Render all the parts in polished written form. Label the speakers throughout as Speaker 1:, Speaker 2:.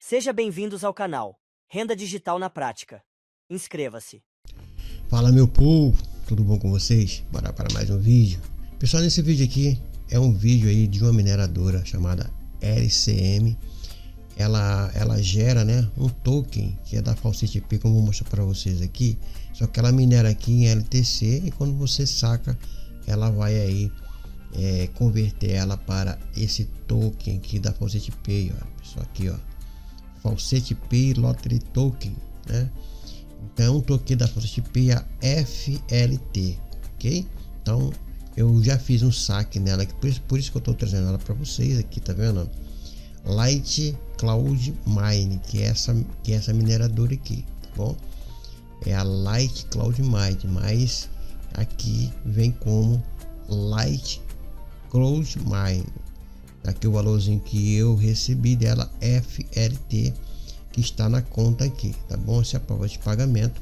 Speaker 1: Seja bem-vindos ao canal Renda Digital na Prática. Inscreva-se.
Speaker 2: Fala, meu povo, tudo bom com vocês? Bora para mais um vídeo. Pessoal, nesse vídeo aqui é um vídeo aí de uma mineradora chamada LCM. Ela gera, né, um token que é da Faucet Pay, como eu vou mostrar para vocês aqui. Só que ela minera aqui em LTC e quando você saca, ela vai aí converter ela para esse token aqui da Faucet Pay, ó. Pessoal, aqui, ó, Faucet Pay Lottery Token, né? Então é um token da Faucet Pay, a FLT, ok? Então eu já fiz um saque nela, por isso que eu estou trazendo ela para vocês aqui, tá vendo? Light Cloud Mine, que é essa mineradora aqui, tá bom? É a Light Cloud Mine, mas aqui vem como Light Cloud Mine. Aqui o valorzinho que eu recebi dela, FLT, que está na conta aqui, tá bom? Essa é a prova de pagamento,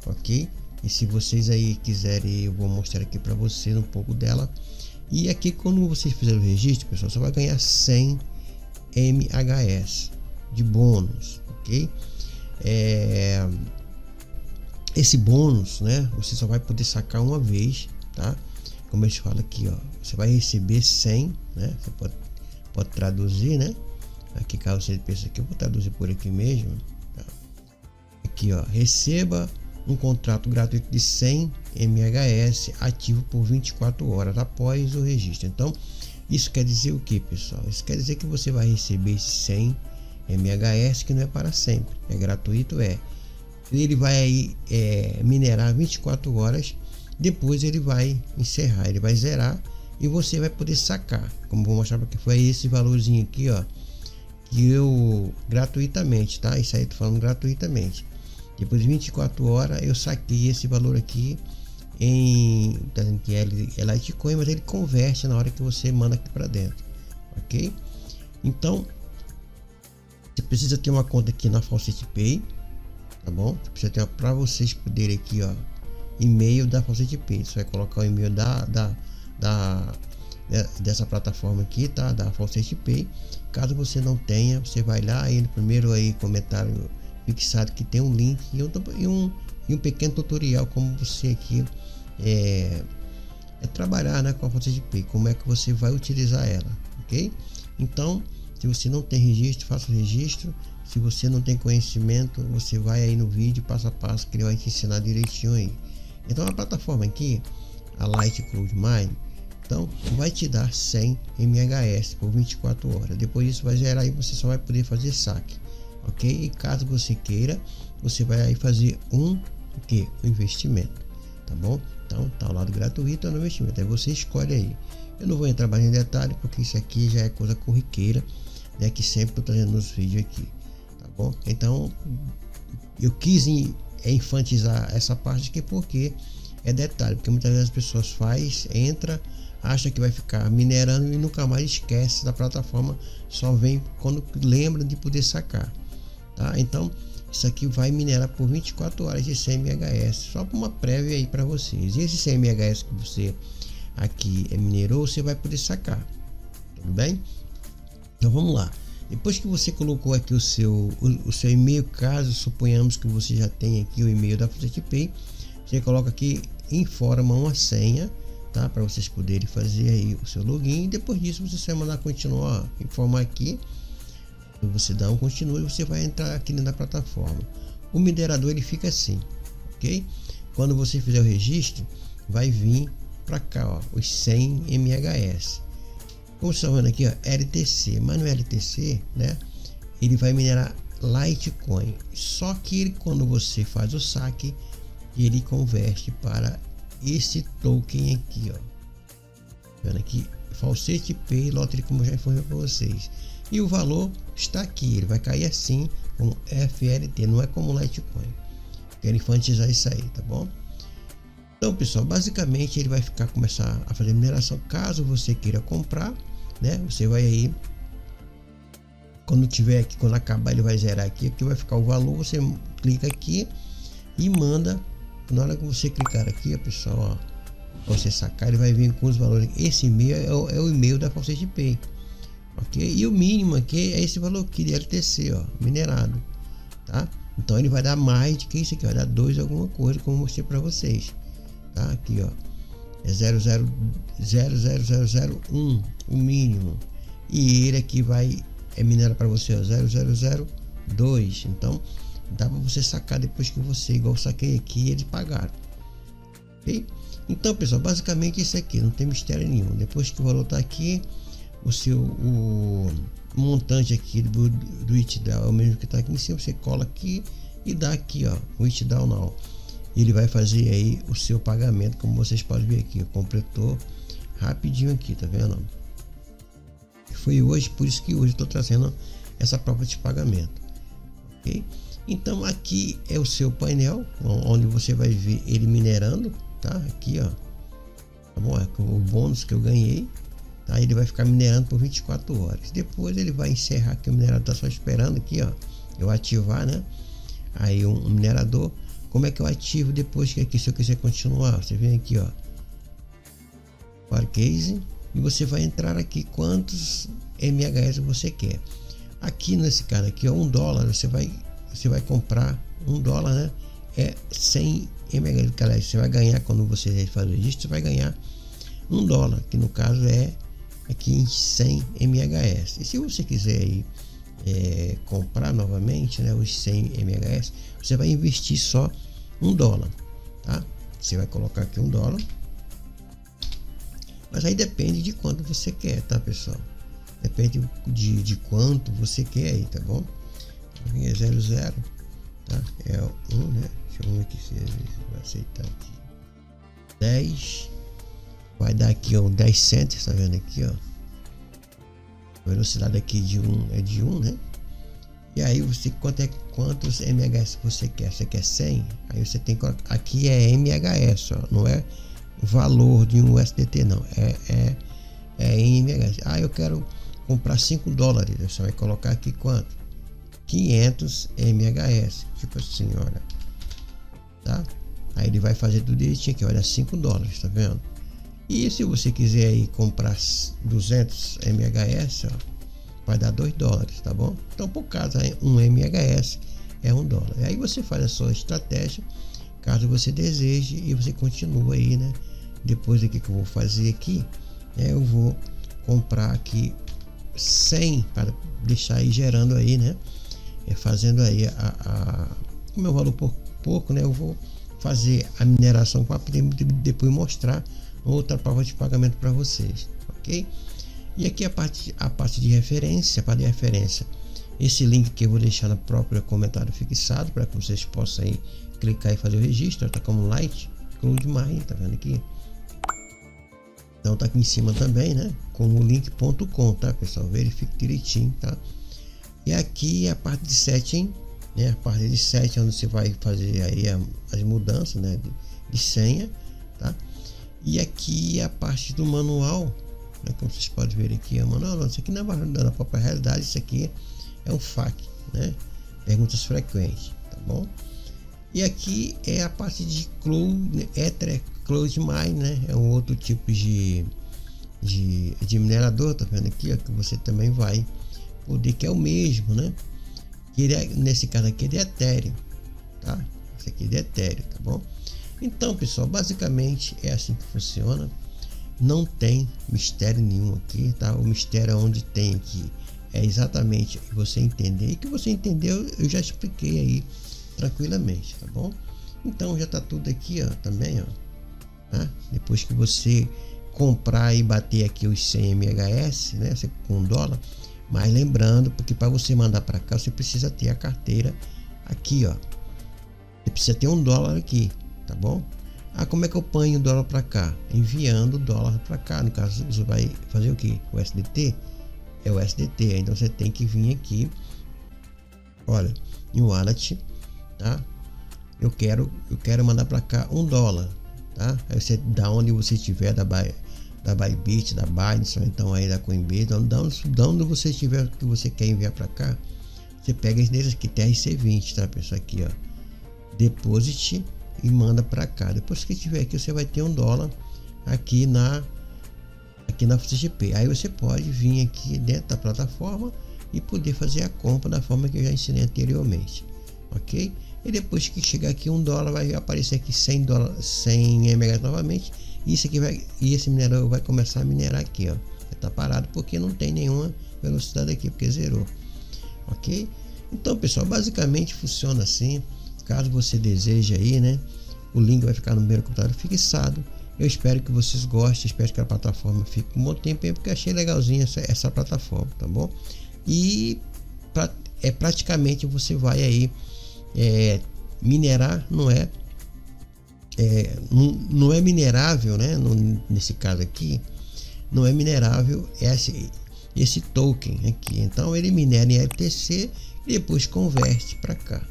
Speaker 2: ok? E se vocês aí quiserem, eu vou mostrar aqui para vocês um pouco dela. E aqui, quando vocês fizerem o registro, pessoal, você vai ganhar 100 MHS de bônus, ok? Esse bônus, né, você só vai poder sacar uma vez, tá? Como eles falam aqui, ó, você vai receber 100, né? Você pode traduzir, né? Aqui, caso você pense aqui, eu vou traduzir por aqui mesmo, tá? Aqui, ó, receba um contrato gratuito de 100 MHS ativo por 24 horas após o registro. Então, isso quer dizer o que, pessoal? Isso quer dizer que você vai receber esses 100 MHS, que não é para sempre, é gratuito, ele vai aí minerar 24 horas, depois ele vai encerrar, ele vai zerar e você vai poder sacar, como vou mostrar para que foi esse valorzinho aqui, ó, que eu gratuitamente, tá? Isso aí tô falando gratuitamente. Depois de 24 horas eu saquei esse valor aqui em, tá dizendo que é Litecoin, mas ele converte na hora que você manda aqui para dentro, ok? Então você precisa ter uma conta aqui na Faucet Pay, tá bom? Você precisa ter para vocês poderem aqui, ó, e-mail da Faucet Pay. Você vai colocar o e-mail dessa plataforma aqui, tá? Da Faucet Pay. Caso você não tenha, você vai lá e no primeiro aí comentário fixado que tem um link e um pequeno tutorial como você aqui trabalhar, né, com a Faucet Pay, como é que você vai utilizar ela, ok? Então, se você não tem registro, faça o registro. Se você não tem conhecimento, você vai aí no vídeo passo a passo que ele vai te ensinar direitinho aí. Então a plataforma aqui, a Light Cloud Mine, então vai te dar 100 MHS por 24 horas. Depois disso vai zerar e você só vai poder fazer saque, ok? E caso você queira, você vai aí fazer um investimento, tá bom? Então tá ao lado gratuito ou no investimento, aí você escolhe aí. Eu não vou entrar mais em detalhe porque isso aqui já é coisa corriqueira, né, que sempre tô trazendo nos vídeos aqui, tá bom? Então eu quis enfatizar essa parte aqui porque é detalhe, porque muitas vezes as pessoas entra, acha que vai ficar minerando e nunca mais esquece da plataforma, só vem quando lembra de poder sacar, tá? Então isso aqui vai minerar por 24 horas de 100 MHS, só para uma prévia aí para vocês. E esse 100 MHS que você aqui minerou, você vai poder sacar, tudo bem? Então vamos lá. Depois que você colocou aqui o seu e-mail, caso suponhamos que você já tenha aqui o e-mail da Faucet Pay, você coloca aqui, informa uma senha, tá? Para vocês poderem fazer aí o seu login. E depois disso você vai mandar continuar, informar aqui. Você dá um continue e você vai entrar aqui na plataforma. O minerador ele fica assim, ok? Quando você fizer o registro, vai vir para cá, ó, os 100 MHS. Como vocês estão vendo aqui, ó, LTC, mas no LTC, né, ele vai minerar Litecoin. Só que ele, quando você faz o saque, ele converte para esse token aqui, ó. Vendo aqui, Faucet Pay Lottery, como eu já informei para vocês. E o valor está aqui, ele vai cair assim com FLT, não é como Litecoin. Quero enfatizar isso aí, tá bom? Então, pessoal, basicamente ele vai começar a fazer mineração. Caso você queira comprar, né, você vai aí, quando tiver aqui, quando acabar ele vai zerar aqui vai ficar o valor, você clica aqui e manda. Na hora que você clicar aqui, ó, pessoal, ó, você sacar, ele vai vir com os valores. Esse e-mail é o e-mail da Faucet Pay. ok? E o mínimo aqui é esse valor aqui de LTC, ó, minerado, tá? Então ele vai dar mais do que isso aqui, vai dar 2 alguma coisa, como eu mostrei para vocês, tá? Aqui, ó, é 0,00001 o mínimo, e ele aqui vai minerar para você, ó, 0,002. Então dá para você sacar depois que você, igual eu saquei aqui, eles pagaram, ok? Então, pessoal, basicamente isso aqui, não tem mistério nenhum. Depois que o valor tá aqui, o montante aqui do withdraw é o mesmo que tá aqui em cima, você cola aqui e dá aqui, ó, o withdraw now. Ele vai fazer aí o seu pagamento, como vocês podem ver aqui, completou rapidinho aqui, tá vendo? Foi hoje, por isso que hoje estou trazendo essa prova de pagamento, ok? Então aqui é o seu painel, onde você vai ver ele minerando, tá? Aqui, ó, tá bom? É o bônus que eu ganhei, tá? Ele vai ficar minerando por 24 horas. Depois ele vai encerrar, aqui o minerador tá só esperando aqui, ó, eu ativar, né? Aí um minerador. Como é que eu ativo depois que aqui, se eu quiser continuar, você vem aqui, ó, para case, e você vai entrar aqui quantos MHS você quer. Aqui nesse cara aqui, ó, $1, você vai comprar $1, né? É 100 MHz, cara, você vai ganhar quando você faz o registro, você vai ganhar $1, que no caso é aqui em 100 MHz. E se você quiser aí comprar novamente, né, os 100 MHz, você vai investir só $1, tá? Você vai colocar aqui $1, mas aí depende de quanto você quer, tá, pessoal? Depende de quanto você quer aí, tá bom? Aqui é 00, tá? É 1, né? Deixa eu ver aqui se ele vai aceitar aqui. 10 vai dar aqui, ó, 10 cents, tá vendo aqui, ó? A velocidade aqui de 1 é de 1, né? E aí você quantos MHz você quer? Você quer 100? Aí você tem que colocar, aqui é MHz, ó, não é o valor de um USDT, não, é em MHz. Ah, eu quero comprar $5, você vai colocar aqui quanto? 500 MHz, tipo assim, olha, tá? Aí ele vai fazer tudo direitinho aqui, olha, $5, tá vendo? E se você quiser aí comprar 200 MHz, ó, vai dar $2, tá bom? Então, por cada 1 MHz é $1. E aí você faz a sua estratégia, caso você deseje, e você continua aí, né? Depois aqui que eu vou fazer aqui, né, eu vou comprar aqui 100 para deixar aí gerando aí, né? Fazendo aí o meu valor por pouco, né? Eu vou fazer a mineração para depois mostrar outra prova de pagamento para vocês, ok? E aqui a parte de referência, para de referência, esse link que eu vou deixar no próprio comentário fixado para que vocês possam aí clicar e fazer o registro, tá como Light Cloud Mine, tá vendo aqui? Então tá aqui em cima também, né? Como link.com, tá, pessoal? Verifique direitinho, tá? E aqui a parte de setting, né? A parte de setting onde você vai fazer aí as mudanças, né? De senha, tá? E aqui a parte do manual, né? Como vocês podem ver aqui, o manual, não, isso aqui não é da própria realidade, isso aqui é um FAQ, né? Perguntas frequentes, tá bom? E aqui é a parte de Ether Cloud Mine, né? É um outro tipo de minerador, tá vendo aqui, ó, que você também vai poder, que é o mesmo, né? Que nesse caso aqui é de Ethereum, tá? Esse aqui é de Ethereum, tá bom? Então, pessoal, basicamente é assim que funciona. Não tem mistério nenhum aqui, tá? O mistério é onde tem aqui é exatamente você entender, e que você entendeu eu já expliquei aí tranquilamente, tá bom? Então já tá tudo aqui, ó, também, ó, tá? Depois que você comprar e bater aqui os 100 MHz, né, você com $1, mas lembrando, porque para você mandar para cá você precisa ter a carteira aqui, ó, você precisa ter $1 aqui, tá bom? Ah, como é que eu ponho o dólar para cá? Enviando o dólar para cá, no caso você vai fazer o que? O SDT? É o SDT, então você tem que vir aqui, olha, em wallet, tá? Eu quero mandar para cá $1, tá? Aí você, da onde você estiver, da Bybit, da Binance, ou então aí da Coinbase, da onde você estiver que você quer enviar para cá, você pega esse deles aqui, TRC20, tá, pessoal? Aqui, ó, deposit e manda para cá. Depois que tiver aqui, você vai ter $1 aqui aqui na CGP. Aí você pode vir aqui dentro da plataforma e poder fazer a compra da forma que eu já ensinei anteriormente, ok? E depois que chegar aqui $1 vai aparecer aqui $100 MHz novamente, e isso aqui esse minerador vai começar a minerar aqui, ó. Tá parado porque não tem nenhuma velocidade aqui, porque zerou, ok? Então, pessoal, basicamente funciona assim. Caso você deseje aí, né, o link vai ficar no meu computador fixado. Eu espero que vocês gostem, espero que a plataforma fique um bom tempo aí, porque eu achei legalzinha essa plataforma, tá bom? E praticamente você vai aí minerar, não é minerável, né? Nesse caso aqui, não é minerável esse token aqui. Então ele minera em LTC e depois converte para cá,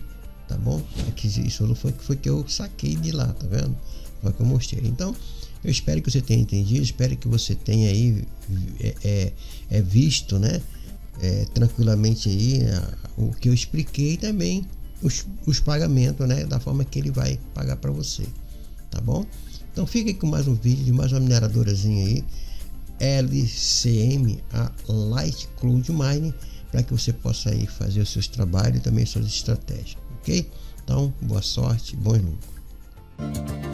Speaker 2: tá bom? Aqui, isso foi que eu saquei de lá, tá vendo? Foi que eu mostrei. Então eu espero que você tenha entendido, espero que você tenha aí visto, né, tranquilamente aí o que eu expliquei, também os pagamentos, né, da forma que ele vai pagar para você, tá bom? Então fica aí com mais um vídeo de mais uma mineradorazinha aí, LCM, a Light Cloud Mining, para que você possa aí fazer os seus trabalhos e também suas estratégias, ok? Então boa sorte, bons lucros.